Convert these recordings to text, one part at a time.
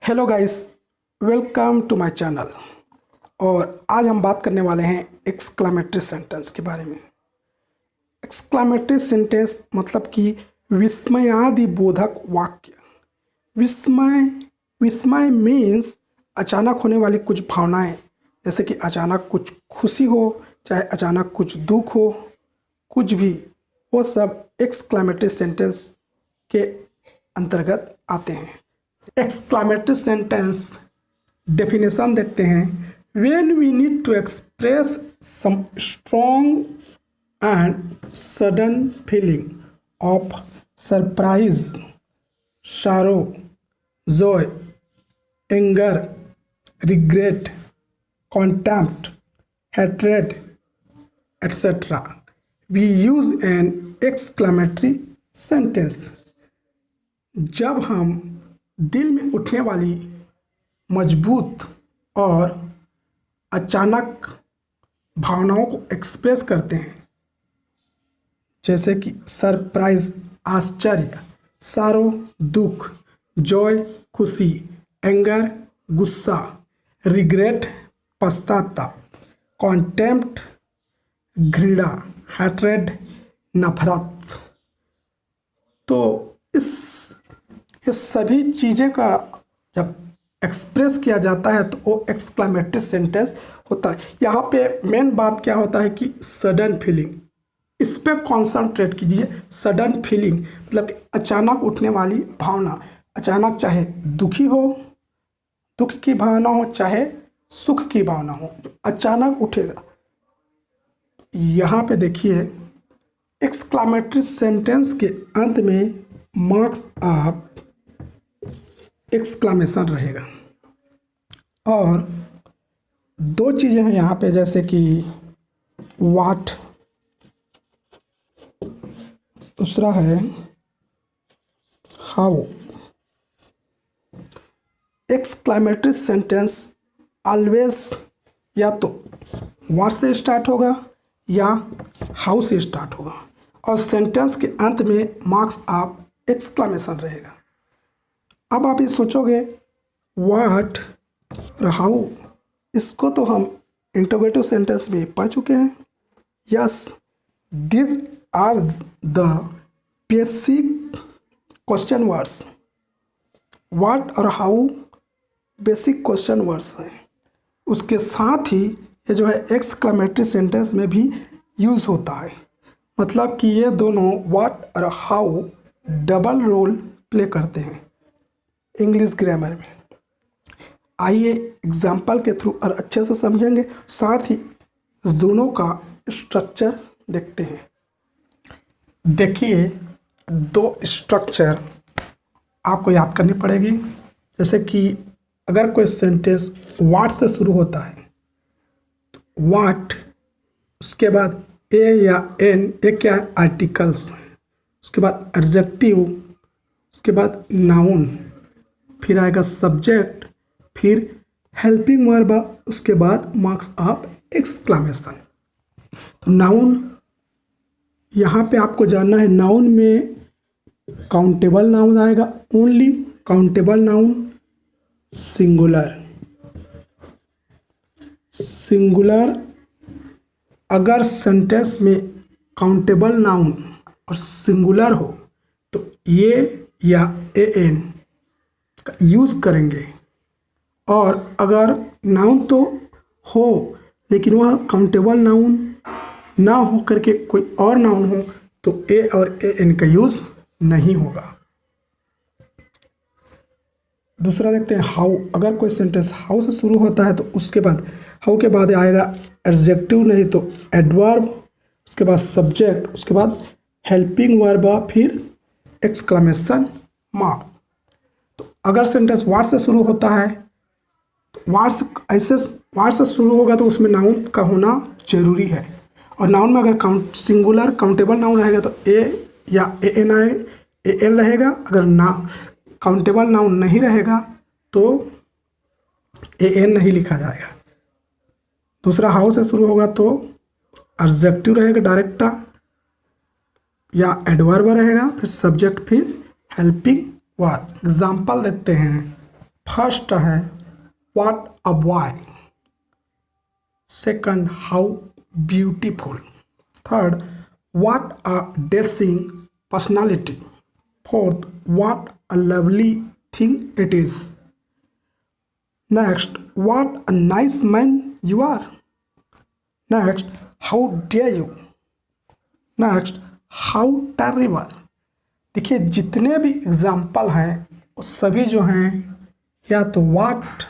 Hello guys, welcome to my channel. और आज हम बात करने वाले हैं एक्सक्लामेटरी सेंटेंस के बारे में। एक्सक्लामेटरी सेंटेंस मतलब कि विस्मयादि बोधक वाक्य। विस्मय विस्मय मीन्स अचानक होने वाली कुछ भावनाएं, जैसे कि अचानक कुछ खुशी हो, चाहे अचानक कुछ दुख हो, कुछ भी, वो सब एक्सक्लामेटरी सेंटेंस के अंतर्गत आते हैं। एक्सक्लामेटरी सेंटेंस डेफिनेशन देखते हैं। When we need to express some strong and sudden feeling of surprise, sorrow, joy, anger, regret, contempt, hatred, etc. We use an exclamatory sentence. जब हम दिल में उठने वाली मजबूत और अचानक भावनाओं को एक्सप्रेस करते हैं, जैसे कि सरप्राइज आश्चर्य, सारो दुख, जॉय खुशी, एंगर गुस्सा, रिग्रेट पश्चाताप, कॉन्टेम्प्ट घृणा, हैट्रेड नफरत। तो इस सभी चीज़ें का जब एक्सप्रेस किया जाता है तो वो एक्सक्लामेटरी सेंटेंस होता है। यहाँ पे मेन बात क्या होता है कि सडन फीलिंग, इस पे कॉन्संट्रेट कीजिए। सडन फीलिंग मतलब अचानक उठने वाली भावना, अचानक चाहे दुखी हो, दुख की भावना हो, चाहे सुख की भावना हो, जो अचानक उठेगा। यहाँ पे देखिए, एक्सक्लामेटरी सेंटेंस के अंत में मार्क्स ऑफ एक्सक्लामेशन रहेगा। और दो चीज़ें हैं यहाँ पे, जैसे कि वाट, दूसरा है हाउ। एक्सक्लामेटरी सेंटेंस ऑलवेज या तो वाट से स्टार्ट होगा या हाउ से स्टार्ट होगा, और सेंटेंस के अंत में मार्क्स ऑफ एक्सक्लामेशन रहेगा। अब आप ये सोचोगे वाट और हाउ, इसको तो हम इंटरोगेटिव सेंटेंस में पढ़ चुके हैं। Yes, this are the basic question words. What और हाउ बेसिक क्वेश्चन वर्ड्स हैं। उसके साथ ही ये जो है एक्सक्लामेटरी सेंटेंस में भी यूज़ होता है। मतलब कि ये दोनों वाट और हाउ डबल रोल प्ले करते हैं इंग्लिश ग्रामर में। आइए एग्जाम्पल के थ्रू और अच्छे से समझेंगे, साथ ही इस दोनों का स्ट्रक्चर देखते हैं। देखिए, दो स्ट्रक्चर आपको याद करनी पड़ेगी। जैसे कि अगर कोई सेंटेंस वाट से शुरू होता है, तो वाट, उसके बाद ए या एन, ए क्या आर्टिकल्स हैं, उसके बाद एडजेक्टिव, उसके बाद नाउन, फिर आएगा सब्जेक्ट, फिर हेल्पिंग वर्ब, उसके बाद मार्क्स ऑफ एक्सक्लामेशन। तो नाउन, यहाँ पे आपको जानना है, नाउन में काउंटेबल नाउन आएगा, ओनली काउंटेबल नाउन, सिंगुलर। अगर सेंटेंस में काउंटेबल नाउन और सिंगुलर हो तो ये या ए एन का यूज़ करेंगे। और अगर नाउन तो हो लेकिन वह काउंटेबल नाउन ना हो करके कोई और नाउन हो तो ए और ए एन का यूज़ नहीं होगा। दूसरा देखते हैं हाउ। अगर कोई सेंटेंस हाउ से शुरू होता है तो उसके बाद हाउ के बाद आएगा एडजेक्टिव, नहीं तो एडवर्ब, उसके बाद सब्जेक्ट, उसके बाद हेल्पिंग वर्ब, फिर एक्सक्लामेशन मार्क। तो अगर सेंटेंस वाट से शुरू होता है तो वाट से शुरू होगा तो उसमें नाउन का होना जरूरी है। और नाउन में अगर सिंगुलर काउंटेबल नाउन रहेगा तो ए या ए एन रहेगा। अगर ना काउंटेबल नाउन नहीं रहेगा तो ए एन नहीं लिखा जाएगा। दूसरा हाउ से शुरू होगा तो एडजेक्टिव रहेगा डायरेक्टा या एडवर्ब रहेगा, फिर सब्जेक्ट, फिर हेल्पिंग वर्ब। एग्जाम्पल देखते हैं। फर्स्ट है what a boy, second how beautiful, third what a dashing personality, fourth what a lovely thing it is, next what a nice man you are, next how dare you, next how terrible. देखिए जितने भी example हैं वो सभी जो हैं या तो व्हाट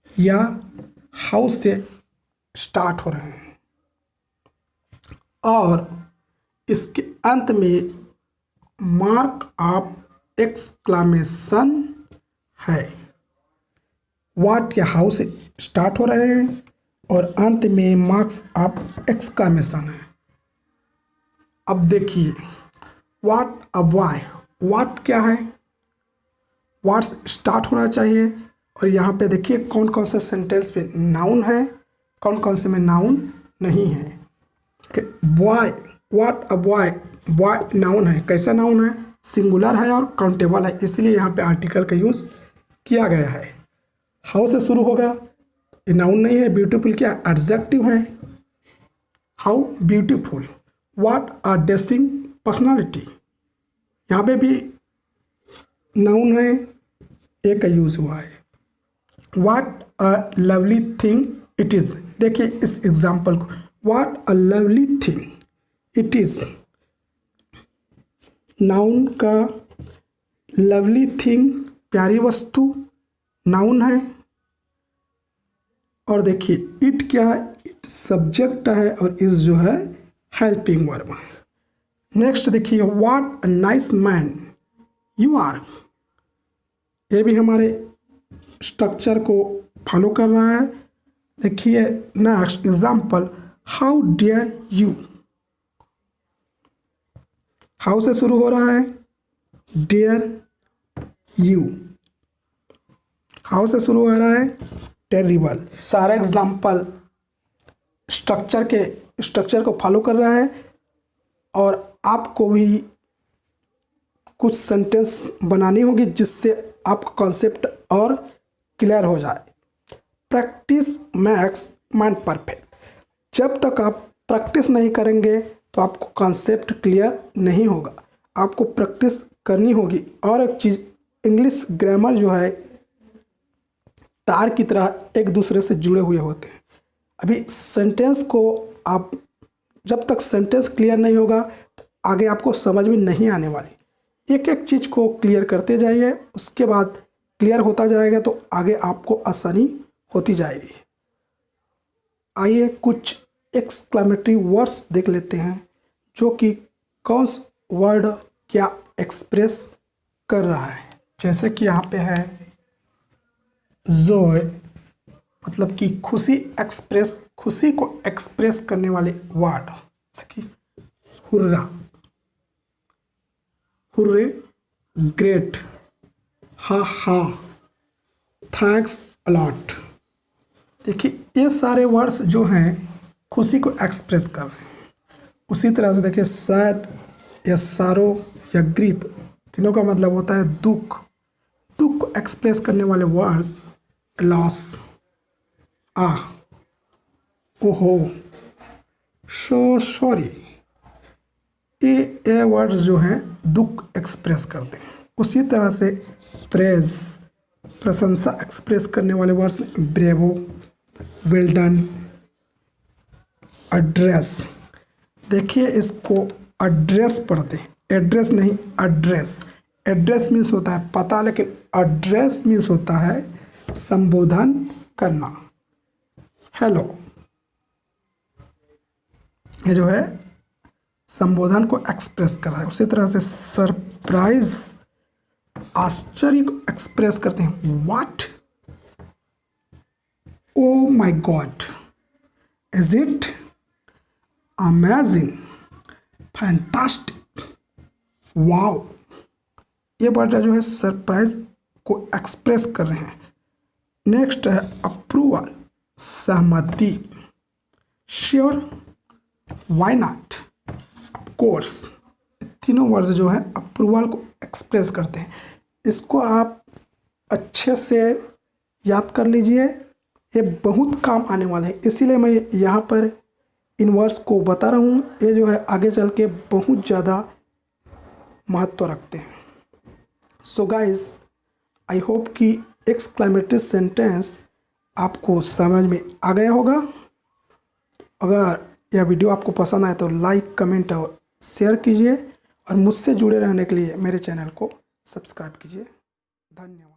या हाउ से स्टार्ट हो रहे हैं और इसके अंत में मार्क ऑफ एक्सक्लामेशन है। व्हाट या हाउ से स्टार्ट हो रहे हैं और अंत में मार्क्स ऑफ एक्सक्लामेशन है। अब देखिए व्हाट अ बॉय, व्हाट क्या है, व्हाट स्टार्ट होना चाहिए और यहाँ पे देखिए कौन कौन से सेंटेंस पे नाउन है, कौन कौन से में नाउन नहीं है। Boy, what a boy, boy noun है, कैसा नाउन है, सिंगुलर है और काउंटेबल है, इसलिए यहाँ पे आर्टिकल का यूज़ किया गया है। हाउ से शुरू होगा, ये नाउन नहीं है, ब्यूटीफुल क्या एडजेक्टिव है, how beautiful. What a dashing personality, यहाँ पे भी नाउन है, एक का यूज हुआ है। What a lovely thing it is, देखिए इस एग्जाम्पल को, what a lovely thing it is, noun का लवली थिंग प्यारी वस्तु नाउन है और देखिए इट क्या है, इट सब्जेक्ट है और इज जो है हेल्पिंग वर्ब। नेक्स्ट देखिए what a nice man you are, ये भी हमारे स्ट्रक्चर को फॉलो कर रहा है। देखिए next example, how dare you, how से शुरू हो रहा है, डेयर यू, हाउ से शुरू हो रहा है, टेरिबल। सारे एग्जाम्पल स्ट्रक्चर को फॉलो कर रहा है और आपको भी कुछ सेंटेंस बनानी होगी जिससे आपका कॉन्सेप्ट और क्लियर हो जाए। प्रैक्टिस मैक्स माइंड परफेक्ट, जब तक आप प्रैक्टिस नहीं करेंगे तो आपको कॉन्सेप्ट क्लियर नहीं होगा, आपको प्रैक्टिस करनी होगी। और एक चीज़, इंग्लिश ग्रामर जो है तार की तरह एक दूसरे से जुड़े हुए होते हैं। अभी सेंटेंस को आप जब तक सेंटेंस क्लियर नहीं होगा तो आगे आपको समझ में नहीं आने वाली। एक एक चीज़ को क्लियर करते जाइए, उसके बाद क्लियर होता जाएगा तो आगे आपको आसानी होती जाएगी। आइए कुछ एक्सक्लेमेटरी वर्ड्स देख लेते हैं जो कि कौन सा वर्ड क्या एक्सप्रेस कर रहा है। जैसे कि यहाँ पे है जोय, मतलब कि खुशी एक्सप्रेस, खुशी को एक्सप्रेस करने वाले वर्ड, जैसे कि हुर्रा, हुर्रे, ग्रेट, हा हा, थैंक्स अलॉट। देखिए ये सारे वर्ड्स जो हैं खुशी को एक्सप्रेस कर रहे हैं। उसी तरह से देखिए सैड या सारो या ग्रीप, तीनों का मतलब होता है दुख। दुख को एक्सप्रेस करने वाले वर्ड्स लॉस, ओहो, सो सॉरी, ये वर्ड्स जो हैं दुख एक्सप्रेस करते हैं। उसी तरह से प्रेज, प्रशंसा एक्सप्रेस करने वाले words bravo, well done, address. देखिए इसको एड्रेस पढ़ते हैं, एड्रेस नहीं एड्रेस। एड्रेस मीन्स होता है पता, लेकिन एड्रेस मीन्स होता है संबोधन करना। हेलो, ये जो है संबोधन को एक्सप्रेस कर रहा है। उसी तरह से सरप्राइज, आश्चर्य को एक्सप्रेस करते हैं what, oh my God, is it, amazing, fantastic, wow. ये वर्ड जो है सरप्राइज को एक्सप्रेस कर रहे हैं। नेक्स्ट है अप्रूवल, सहमति, श्योर, वाई नॉट, ऑफकोर्स। तीनों वर्ड्स जो है अप्रूवल को एक्सप्रेस करते हैं। इसको आप अच्छे से याद कर लीजिए, ये बहुत काम आने वाले हैं, इसीलिए मैं यहाँ पर इन्वर्स को बता रहा हूँ। ये जो है आगे चल के बहुत ज़्यादा महत्व रखते हैं। सो गाइस, आई होप कि एक्सक्लेमेटरी सेंटेंस आपको समझ में आ गया होगा। अगर यह वीडियो आपको पसंद आए तो लाइक, कमेंट और शेयर कीजिए और मुझसे जुड़े रहने के लिए मेरे चैनल को सब्सक्राइब कीजिए। धन्यवाद।